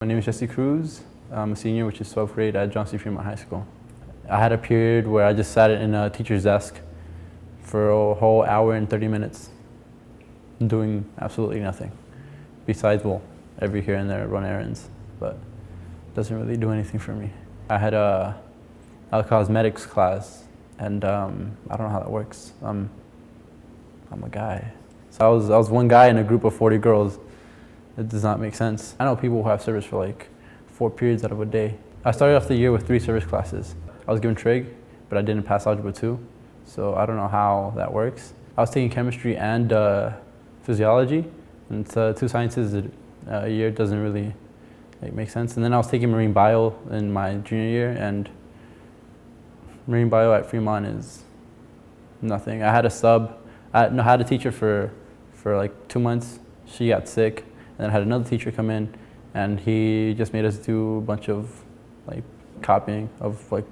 My name is Jessy Cruz. I'm a senior, which is 12th grade at Fremont High School. I had a period where I just sat in a teacher's desk for a whole hour and 30 minutes, doing absolutely nothing. Besides, well, every here and there, run errands, but it doesn't really do anything for me. I had a cosmetics class, and I don't know how that works. I'm a guy. So I was one guy in a group of 40 girls. It does not make sense. I know people who have service for like 4 periods out of a day. I started off the year with 3 service classes. I was given trig, but I didn't pass algebra 2, so I don't know how that works. I was taking chemistry and physiology, and it's 2 sciences a year doesn't really make sense. And then I was taking marine bio in my junior year, and marine bio at Fremont is nothing. I had a sub. I had a teacher for like 2 months. She got sick. And then I had another teacher come in, and he just made us do a bunch of like copying of like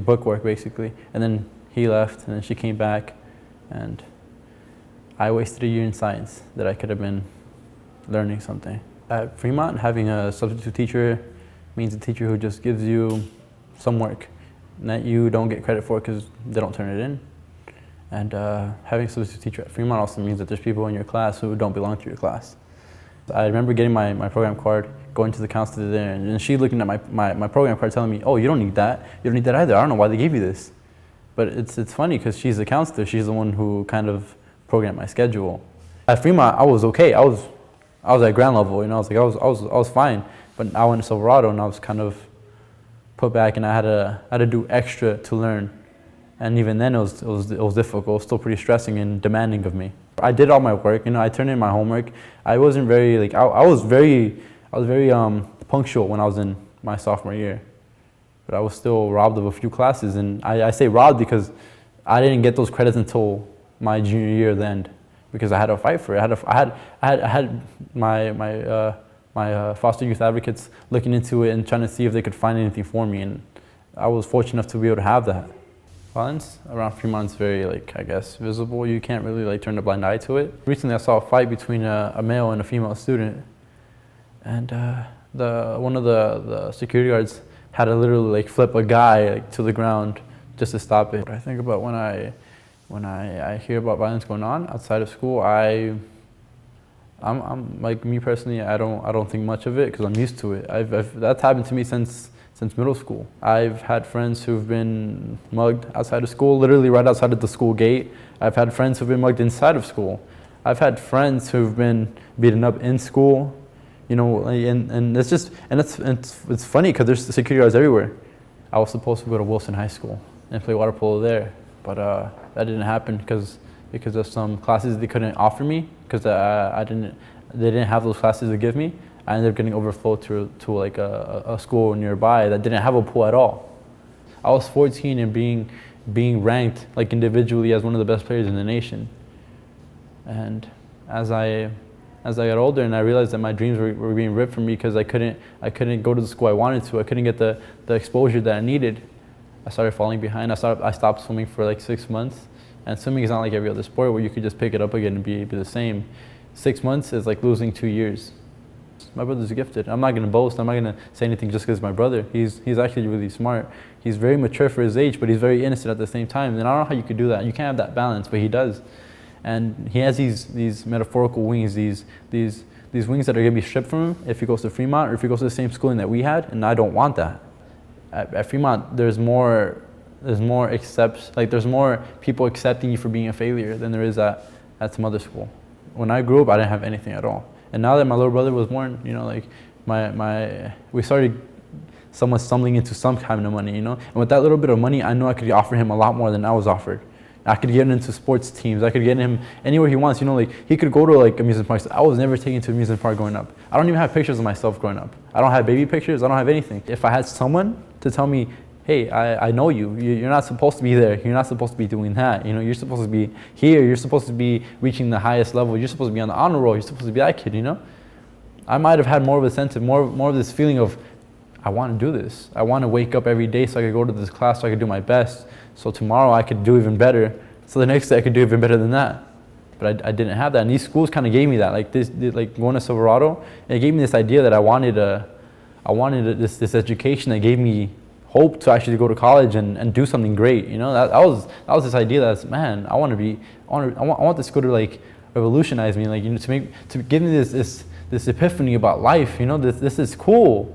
book work basically. And then he left, and then she came back, and I wasted a year in science that I could have been learning something. At Fremont, having a substitute teacher means a teacher who just gives you some work that you don't get credit for because they don't turn it in. And having a substitute teacher at Fremont also means that there's people in your class who don't belong to your class. I remember getting my program card, going to the counselor there, and she looking at my program card telling me, "Oh, you don't need that. You don't need that either. I don't know why they gave you this." But it's funny because she's the counselor. She's the one who kind of programmed my schedule. At Fremont, I was okay. I was at ground level, you know. I was fine. But I went to Silverado, and I was kind of put back, and I had to do extra to learn. And even then, it was difficult. It was still pretty stressing and demanding of me. I did all my work, you know. I turned in my homework. I wasn't very I was very punctual when I was in my sophomore year, but I was still robbed of a few classes. And I say robbed because I didn't get those credits until my junior year then, because I had to fight for it. I had my foster youth advocates looking into it and trying to see if they could find anything for me, and I was fortunate enough to be able to have that. Violence around Fremont is very, I guess, visible. You can't really turn a blind eye to it. Recently, I saw a fight between a male and a female student, and one of the security guards had to literally like a guy to the ground just to stop it. What I think about when I hear about violence going on outside of school, I'm like, me personally, I don't think much of it because I'm used to it. That's happened to me since middle school. I've had friends who've been mugged outside of school, literally right outside of the school gate. I've had friends who've been mugged inside of school. I've had friends who've been beaten up in school, you know, and it's funny because there's security guards everywhere. I was supposed to go to Wilson High School and play water polo there, but that didn't happen because of some classes they couldn't offer me because they didn't have those classes to give me. I ended up getting overflowed to like a school nearby that didn't have a pool at all. I was 14 and being ranked like individually as one of the best players in the nation. And as I got older and I realized that my dreams were being ripped from me because I couldn't go to the school I wanted to. I couldn't get the exposure that I needed. I started falling behind. I stopped swimming for like 6 months. And swimming is not like every other sport where you could just pick it up again and be the same. 6 months is like losing 2 years. My brother's gifted. I'm not going to boast. I'm not going to say anything just because he's my brother. He's actually really smart. He's very mature for his age, but he's very innocent at the same time. And I don't know how you could do that. You can't have that balance, but he does. And he has these metaphorical wings, these wings that are going to be stripped from him if he goes to Fremont or if he goes to the same schooling that we had. And I don't want that. At Fremont, there's more people accepting you for being a failure than there is at some other school. When I grew up, I didn't have anything at all. And now that my little brother was born, you know, like we started somewhat stumbling into some kind of money, you know. And with that little bit of money, I know I could offer him a lot more than I was offered. I could get him into sports teams. I could get him anywhere he wants, you know. Like he could go to like amusement parks. I was never taken to an amusement park growing up. I don't even have pictures of myself growing up. I don't have baby pictures. I don't have anything. If I had someone to tell me, hey, I know you. You're not supposed to be there. You're not supposed to be doing that. You know, you're supposed to be here. You're supposed to be reaching the highest level. You're supposed to be on the honor roll. You're supposed to be that kid, you know? I might have had more of a sense of, more of this feeling of, I want to do this. I want to wake up every day so I could go to this class so I could do my best. So tomorrow I could do even better. So the next day I could do even better than that. but I didn't have that. And these schools kind of gave me that. Like like going to Silverado, it gave me this idea that I wanted this education that gave me hope to actually go to college and do something great. You know, that was this idea that's, man, I want this school to like revolutionize me, like, you know, to give me this epiphany about life. You know, this is cool.